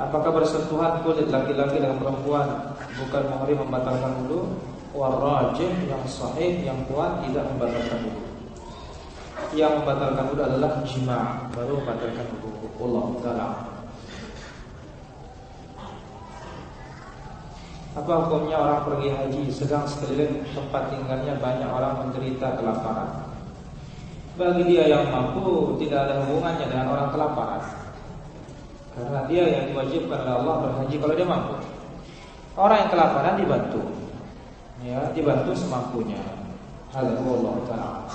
Apakah bersentuhan kulit laki-laki dengan perempuan bukan muhrim membatalkan wudu? Warrajih, yang sahih, yang kuat tidak membatalkan wudu. Yang membatalkan wudu adalah jima', baru membatalkan wudu. Allah Ta'ala. Apa hukumnya orang pergi haji sedang sekeliling tempat tinggalnya banyak orang menderita kelaparan? Bagi dia yang mampu tidak ada hubungannya dengan orang kelaparan, karena dia yang diwajibkan oleh Allah berhaji kalau dia mampu. Orang yang kelaparan dibantu, ya, dibantu semampunya. Allah Ta'ala.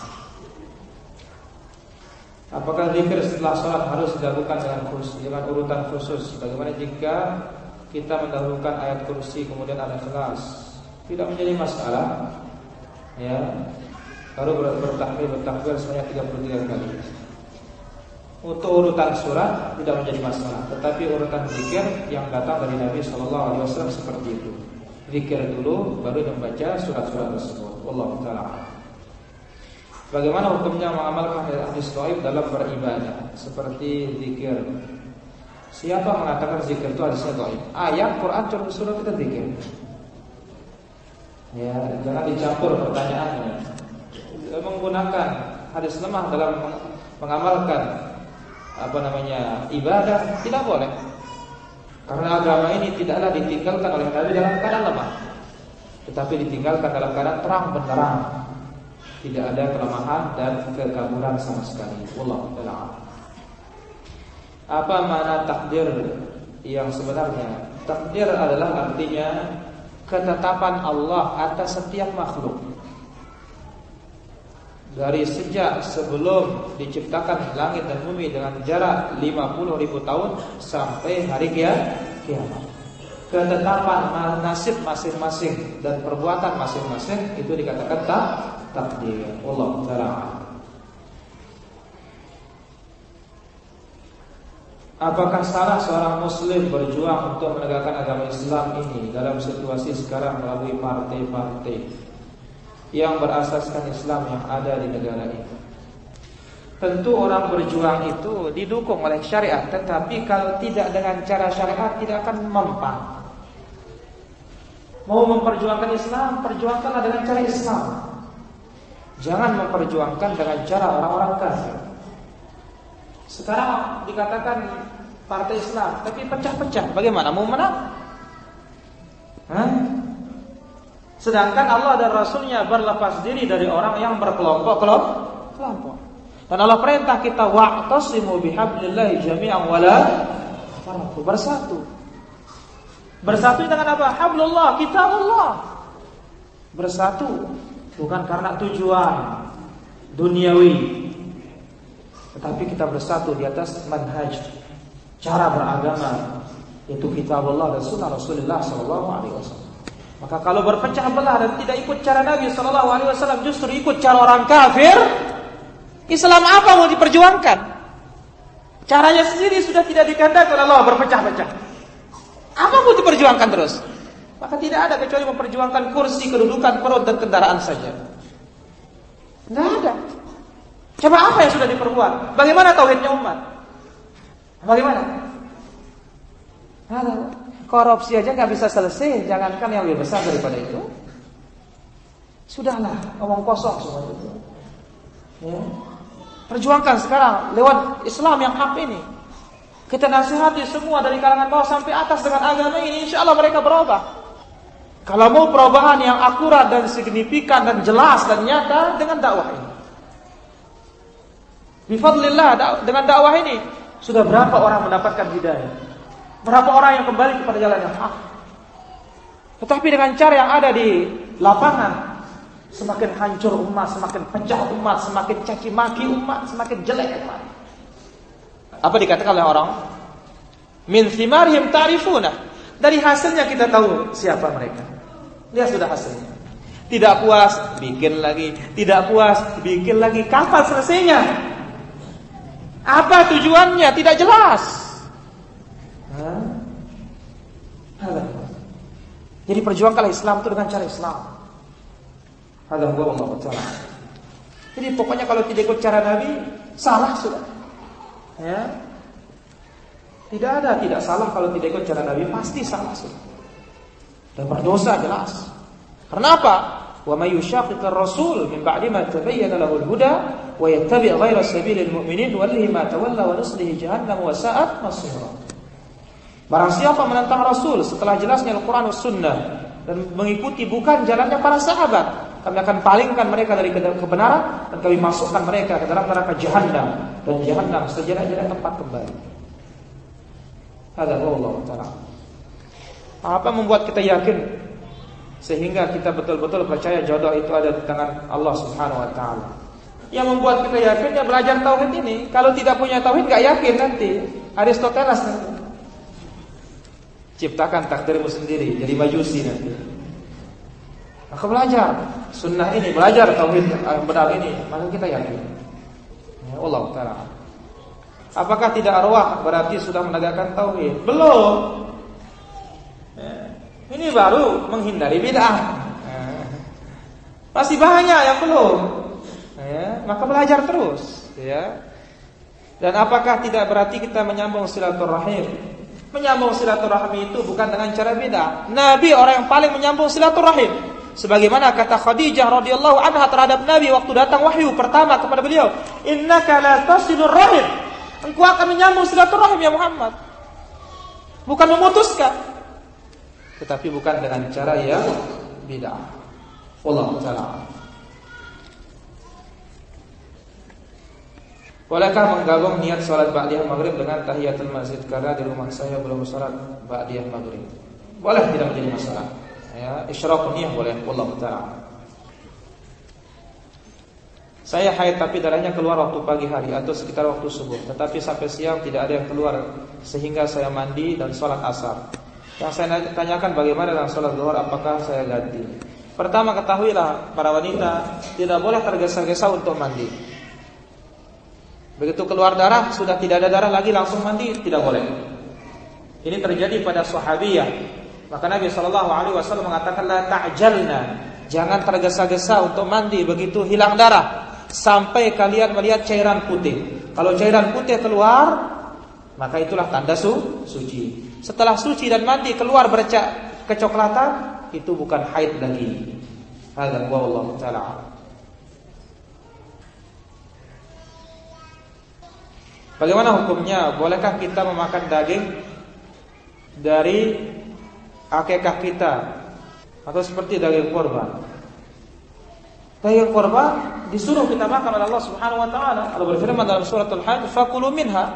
Apakah zikir setelah sholat harus dilakukan dengan urutan khusus? Bagaimana jika kita mendahulukan ayat kursi kemudian Al-Ikhlas? Tidak menjadi masalah, ya. Baru bertakbir sebanyak 33 kali. Untuk urutan surat tidak menjadi masalah, tetapi urutan zikir yang datang dari Nabi SAW seperti itu. Zikir dulu, baru membaca surat-surat tersebut. Allah Ta'ala. Bagaimana hukumnya mengamalkan hadis dhaif dalam beribadah seperti zikir? Siapa mengatakan zikir itu hadisnya dhaif? Ayat Quran turun surat kita zikir. Ya, jangan dicampur pertanyaannya. Menggunakan hadis lemah dalam mengamalkan ibadah tidak boleh. Karena agama ini tidaklah ditinggalkan oleh Nabi dalam keadaan lemah, tetapi ditinggalkan dalam keadaan terang benderang. Tidak ada kelemahan dan kekaburan sama sekali. Wallahu ta'ala. Apa makna takdir yang sebenarnya? Takdir adalah artinya ketetapan Allah atas setiap makhluk. Dari sejak sebelum diciptakan langit dan bumi dengan jarak 50.000 tahun sampai hari kiamat. Ketetapan nasib masing-masing dan perbuatan masing-masing itu dikatakan takdir. Allah Ta'ala. Apakah salah seorang muslim berjuang untuk menegakkan agama Islam ini dalam situasi sekarang melalui partai-partai yang berasaskan Islam yang ada di negara itu? Tentu orang berjuang itu didukung oleh syariat, tetapi kalau tidak dengan cara syariat tidak akan mempan. Mau memperjuangkan Islam, perjuangkanlah dengan cara Islam. Jangan memperjuangkan dengan cara orang-orang kafir. Sekarang dikatakan partai Islam, tapi pecah-pecah. Bagaimana mau menang? Sedangkan Allah dan Rasulnya berlepas diri dari orang yang berkelompok-kelompok. Dan Allah perintah kita wa'tasimu bihablillahi jami'an wala tafarraqu, bersatu. Bersatu dengan apa? Hablullah, kitabullah. Bersatu bukan karena tujuan duniawi, tetapi kita bersatu di atas manhaj, cara beragama, yaitu kitabullah dan sunnah Rasulullah SAW. Maka kalau berpecah belah dan tidak ikut cara Nabi SAW, justru ikut cara orang kafir, Islam apa mau diperjuangkan? Caranya sendiri sudah tidak dikehendaki oleh Allah, berpecah-pecah. Apa mau diperjuangkan terus? Maka tidak ada kecuali memperjuangkan kursi, kedudukan, perut dan kendaraan saja. Tidak ada. Coba apa yang sudah diperbuat? Bagaimana tauhidnya umat? Bagaimana? Korupsi aja nggak bisa selesai, jangankan yang lebih besar daripada itu. Sudahlah, omong kosong semua itu. Ya. Perjuangkan sekarang lewat Islam yang hak ini. Kita nasihati semua dari kalangan bawah sampai atas dengan agama ini, insya Allah mereka berubah. Kalau mau perubahan yang akurat dan signifikan dan jelas dan nyata, dengan dakwah ini. Bifadlillah, dengan dakwah ini sudah berapa orang mendapatkan hidayah? Berapa orang yang kembali kepada jalan yang hak? Tetapi dengan cara yang ada di lapangan, semakin hancur umat, semakin pecah umat, semakin caci maki umat, semakin jelek umat. Apa dikatakan oleh orang? Min thimarihim ta'rifuna. Dari hasilnya kita tahu siapa mereka. Lihat sudah hasilnya. Tidak puas, bikin lagi. Tidak puas, bikin lagi. Kapan selesainya? Apa tujuannya? Tidak jelas. Jadi perjuangkanlah Islam itu dengan cara Islam. Jadi pokoknya kalau tidak ikut cara Nabi, salah sudah. Ya. Tidak salah kalau tidak ikut cara Nabi, pasti salah sudah. Dan berdosa jelas. Karena apa? Wa may yushaqiqir rasul min ba'di ma tabayyana lahul huda wa yattabi' ghayra sabilil mu'minin nuwallihi ma tawalla wa nuslihi jahannam wa sa'at masira. Barang siapa menentang Rasul setelah jelasnya Al-Qur'an dan Sunnah dan mengikuti bukan jalannya para sahabat, kami akan palingkan mereka dari kebenaran dan kami masukkan mereka ke dalam neraka Jahannam, dan Jahannam sejelek-jelek tempat kembali. Hadza wallahu ta'ala. Apa membuat kita yakin sehingga kita betul-betul percaya jodoh itu ada di tangan Allah Subhanahu wa taala? Yang membuat kita yakin ya belajar tauhid ini. Kalau tidak punya tauhid enggak yakin nanti. Aristoteles nanti ciptakan takdirmu sendiri, jadi majusi nanti. Maka belajar sunnah ini, belajar tauhid yang benar ini, maka kita yakin. Ya Allah taala. Apakah tidak arwah berarti sudah menegakkan tauhid? Belum. Ya. Ini baru menghindari bid'ah. Ya. Masih banyak yang belum. Ya. Maka belajar terus. Ya. Dan apakah tidak berarti kita menyambung silaturahim? Menyambung silaturahmi itu bukan dengan cara bid'ah. Nabi orang yang paling menyambung silaturahim. Sebagaimana kata Khadijah radhiyallahu anha terhadap Nabi waktu datang wahyu pertama kepada beliau, "Innaka la tasilur rahim." Engkau akan menyambung silaturahim ya Muhammad. Bukan memutuskan. Tetapi bukan dengan cara yang bid'ah. Wallahu ta'ala. Bolehkah menggabung niat salat ba'diyah maghrib dengan tahiyatul masjid karena di rumah saya belum salat ba'diyah maghrib? Boleh, tidak menjadi masalah. Ya, isyraqun niyah boleh, wallahu ta'ala. Saya haid tapi darahnya keluar waktu pagi hari atau sekitar waktu subuh, tetapi sampai siang tidak ada yang keluar sehingga saya mandi dan salat asar. Yang saya tanyakan bagaimana dengan salat zuhur, apakah saya ganti? Pertama ketahuilah para wanita tidak boleh tergesa-gesa untuk mandi. Begitu keluar darah, sudah tidak ada darah lagi langsung mandi, tidak boleh. Ini terjadi pada sahabiyah. Maka Nabi SAW mengatakan la ta'jalna, jangan tergesa-gesa untuk mandi begitu hilang darah sampai kalian melihat cairan putih. Kalau cairan putih keluar, maka itulah tanda suci. Setelah suci dan mandi keluar kecoklatan, itu bukan haid lagi. Hadza wallahu ta'ala. Bagaimana hukumnya? Bolehkah kita memakan daging dari akikah kita atau seperti daging korban? Daging korban disuruh kita makan oleh Allah Subhanahu wa taala. Allah berfirman dalam surat Al-Hajj, "Fakulu minha."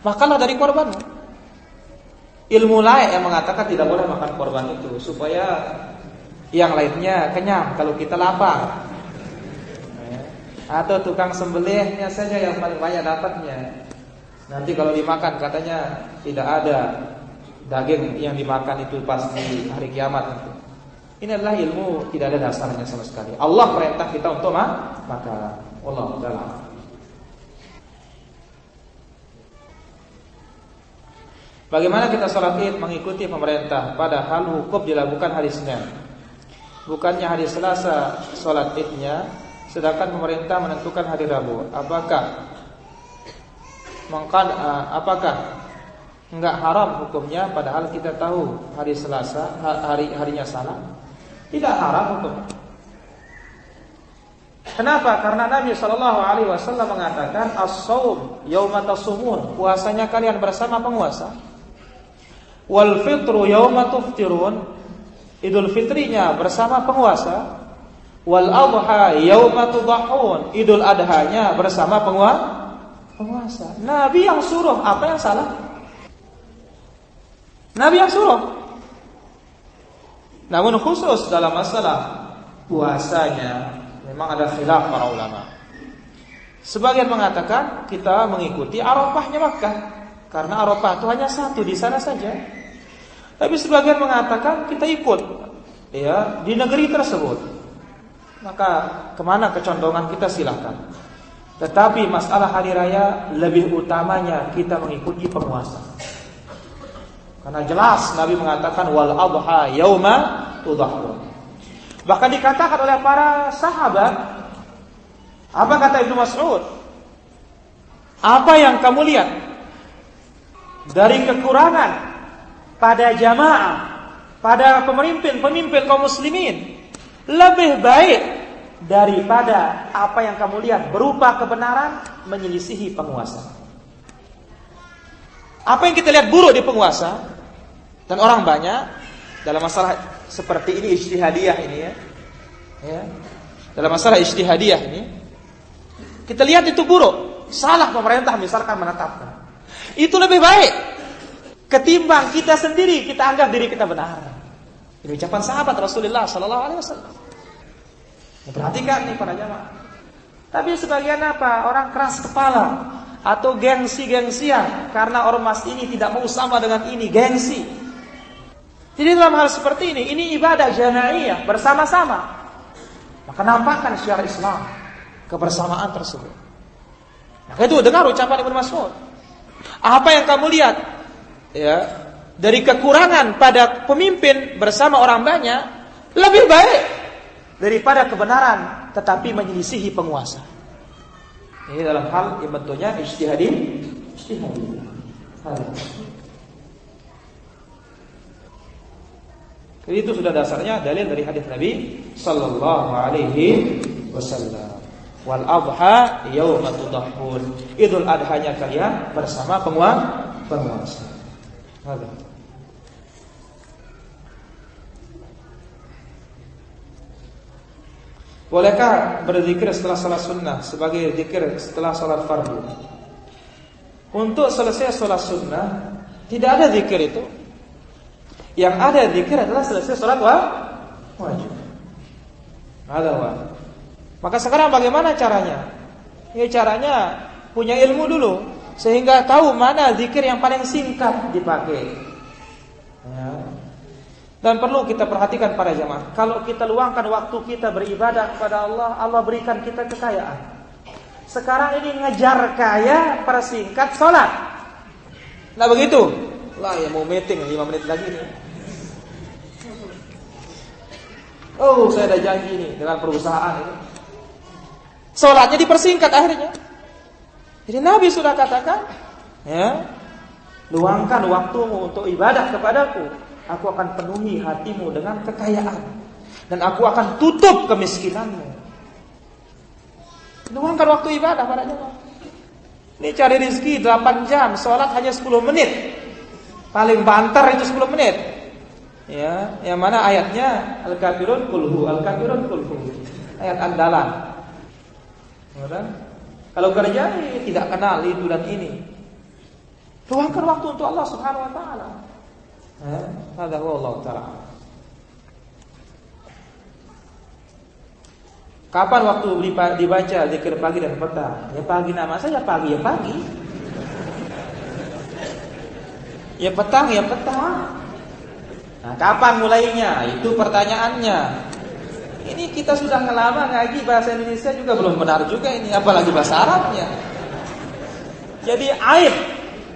Makanlah dari korban. Ilmu lain yang mengatakan tidak boleh makan korban itu supaya yang lainnya kenyang kalau kita lapar. Atau tukang sembelihnya saja yang paling banyak dapatnya. Nanti kalau dimakan katanya tidak ada daging yang dimakan itu pas di hari kiamat. Ini adalah ilmu tidak ada dasarnya sama sekali. Allah perintah kita untuk makan. Wallahu ta'ala. Bagaimana kita sholat Id mengikuti pemerintah padahal wukuf dilakukan hari Senin? Bukannya hari Selasa sholat Idnya, sedangkan pemerintah menentukan hari Rabu. Apakah enggak haram hukumnya padahal kita tahu hari Selasa harinya salah? Tidak haram hukumnya. Kenapa? Karena Nabi SAW mengatakan as-shaum yauma tasumun, puasanya kalian bersama penguasa. Wal fitru yauma tuftirun, Idul Fitrinya bersama penguasa. Wal adha yauma tudahun, Idul Adhanya bersama penguasa. Nabi yang suruh, apa yang salah? Nabi yang suruh. Namun khusus dalam masalah puasanya memang ada khilaf para ulama. Sebagian mengatakan kita mengikuti Arafahnya Makkah karena Arafah itu hanya satu di sana saja. Tapi sebagian mengatakan kita ikut ya di negeri tersebut. Maka kemana kecondongan kita silakan. Tetapi masalah hari raya lebih utamanya kita mengikuti penguasa. Karena jelas Nabi mengatakan wal adha yauma tudahun. Bahkan dikatakan oleh para sahabat, apa kata Ibnu Mas'ud? Apa yang kamu lihat? dari kekurangan pada jamaah, pada pemimpin kaum muslimin, lebih baik daripada apa yang kamu lihat berupa kebenaran menyelisihi penguasa. Apa yang kita lihat buruk di penguasa dan orang banyak dalam masalah seperti ini, ijtihadiyah ini ya. Dalam masalah ijtihadiyah ini kita lihat itu buruk, salah pemerintah misalkan menetapkan. Itu lebih baik ketimbang kita sendiri kita anggap diri kita benar. Ini ucapan sahabat Rasulullah sallallahu alaihi wasallam. Perhatikan nih para jamaah. Tapi sebagian apa? Orang keras kepala atau gengsi-gengsian karena ormas ini tidak mau sama dengan ini, gengsi. Jadi dalam hal seperti ini ibadah jamaiyah bersama-sama. Maka nampakkan syiar Islam kebersamaan tersebut. Maka itu dengar ucapan Ibnu Mas'ud. Apa yang kamu lihat ya dari kekurangan pada pemimpin bersama orang banyak lebih baik daripada kebenaran tetapi menyelisihi penguasa. Ini dalam hal yang bentuknya ijtihadi. Jadi itu sudah dasarnya dalil dari hadis Nabi sallallahu alaihi wasallam. Wal adha yauma tudahhun. Idul adhanya kalian bersama penguasa. Ada. Bolehkah berzikir setelah salat sunnah sebagai zikir setelah salat fardu? Untuk selesai salat sunnah tidak ada zikir itu. Yang ada zikir adalah selesai salat wajib. Ada wajib. Maka sekarang bagaimana caranya? Ya caranya punya ilmu dulu sehingga tahu mana zikir yang paling singkat dipakai. Ya. Dan perlu kita perhatikan para jamaah, kalau kita luangkan waktu kita beribadah kepada Allah, Allah berikan kita kekayaan. Sekarang ini ngejar kaya, persingkat sholat. Nah begitu. Lah ya mau meeting 5 menit lagi nih. Oh saya ada janji nih dengan perusahaan ini. Sholatnya dipersingkat akhirnya. Jadi Nabi sudah katakan, ya, luangkan waktumu untuk ibadah kepadaku. Aku akan penuhi hatimu dengan kekayaan dan aku akan tutup kemiskinanmu. Luangkan waktu ibadah pada jemaah. Ini cari rezeki 8 jam, sholat hanya 10 menit. Paling banter itu 10 menit. Ya, yang mana ayatnya Al-Kafirun kulhu, Al-Kafirun kulhu. Ayat andalan. Ya, kalau kerja tidak kenal itu dan ini. Luangkan waktu untuk Allah Subhanahu wa taala. Hadza huwa Allah taala. Kapan waktu dibaca zikir pagi dan petang? Ya pagi nama saya pagi ya pagi. Ya petang ya petang. Nah, kapan mulainya? Itu pertanyaannya. Ini kita sudah lama ngaji bahasa Indonesia juga belum benar juga ini, apalagi bahasa Arabnya. Jadi aib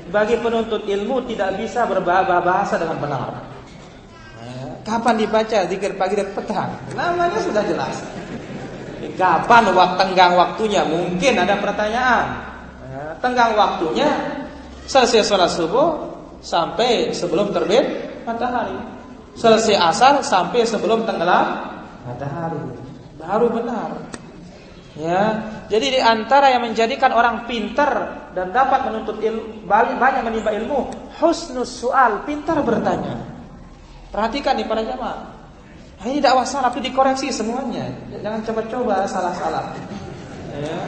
bagi penuntut ilmu tidak bisa berbahasa dengan benar. Kapan dibaca zikir pagi dan petang? Namanya sudah jelas. Kapan tenggang waktunya? Mungkin ada pertanyaan. Tenggang waktunya selesai sholat subuh sampai sebelum terbit matahari. Selesai asar sampai sebelum tenggelam matahari. Baru benar. Ya, jadi di antara yang menjadikan orang pintar dan dapat menuntut ilmu, banyak menimba ilmu, husnus soal, pintar bertanya. Perhatikan nih para jamaah. Ini dakwah salaf itu dikoreksi semuanya. Jangan coba-coba salah-salah. Ya.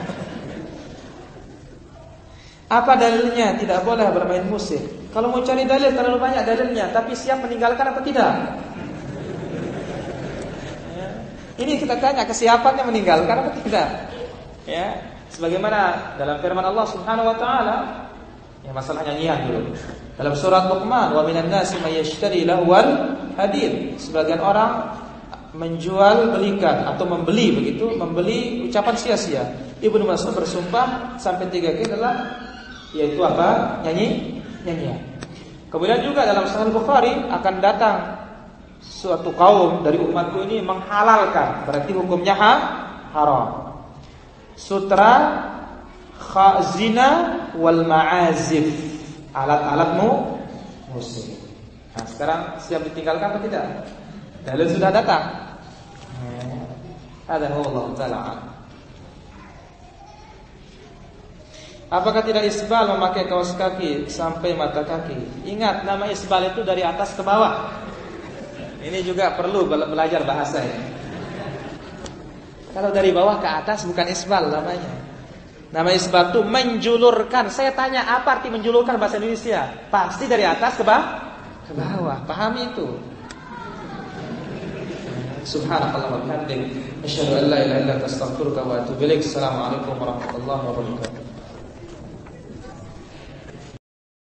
Apa dalilnya tidak boleh bermain musik? Kalau mau cari dalil terlalu banyak dalilnya, tapi siap meninggalkan atau tidak? Ini kita tanya kesiapannya meninggalkan atau tidak? Ya, sebagaimana dalam firman Allah Subhanahu wa taala, ya masalah nyanyian dulu. Dalam surat Luqman, wa minan nasi may yashtari lahwal hadith. Sebagian orang menjual belikan atau membeli begitu, membeli ucapan sia-sia. Ibnu Mas'ud bersumpah sampai 3 kali adalah yaitu apa? Nyanyian. Kemudian juga dalam Sahih Bukhari akan datang suatu kaum dari umatku ini menghalalkan, berarti hukumnya haram. Sutra, zina wal ma'azif. alat-alatmu musik. Nah, sekarang siap ditinggalkan atau tidak? Dalil sudah datang. Ada Allah Ta'ala. Apakah tidak isbal memakai kaos kaki sampai mata kaki? Ingat, nama isbal itu dari atas ke bawah. Ini juga perlu belajar bahasa ya. Kalau dari bawah ke atas bukan isbal namanya. Nama isbal itu menjulurkan. Saya tanya apa arti menjulurkan bahasa Indonesia? Pasti dari atas ke bawah. Pahami itu. Subhanakallah wa bihamdik, asyhadu an la ilaha illa anta astaghfiruka wa atubu ilaik. Assalamualaikum warahmatullahi wabarakatuh.